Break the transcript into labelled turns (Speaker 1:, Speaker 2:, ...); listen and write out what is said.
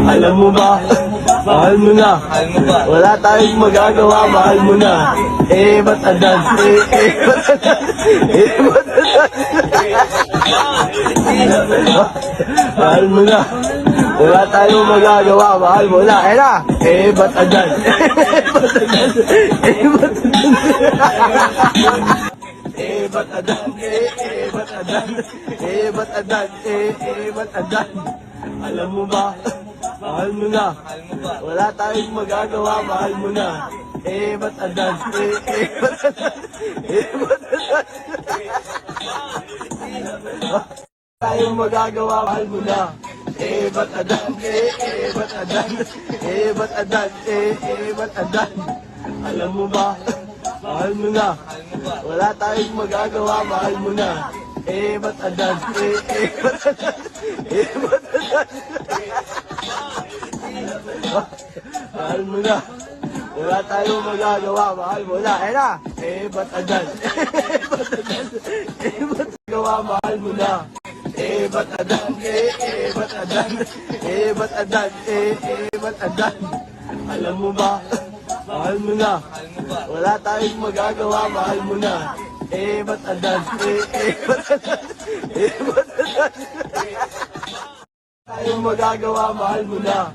Speaker 1: Alam mo ba? Mahal mo na. Wala tayong magagawa, mahal mo na. Ba't adan? Ba't adan? Ba't adan? Mahal mo na. Wala tayong magagawa, mahal mo na. Ba't adan? Ba't adan? Ba't adan? Ba't adan? Ba't adan? Ba't adan? Ba't adan? Alam mo ba? Mahal mo na. Wala tayong magagawa, mahal mo na. Ba't adan? Ba't adan? Ba't adan? Tayong magagawa, mahal mo na. Ba't adan? Ba't adan? Ba't adan? Ba't adan? Alam mo ba? Mahal mo na. Wala tayong magagawa, mahal mo na. Ba't adan? Ba't adan? Ba't adan? Mahal mo na. Wala tayong magagawa, mahal mo na. Ba't adan? Ba't adan? Ba't gawa, mahal mo na. Ba't adan? Ba't adan? Ba't adan? Ba't adan? Alam mo ba? Mahal mo na. Wala tayong magagawa, mahal mo na. Ba't adan? Ba't adan? Ba't adan? Tayong magagawa, mahal mo na.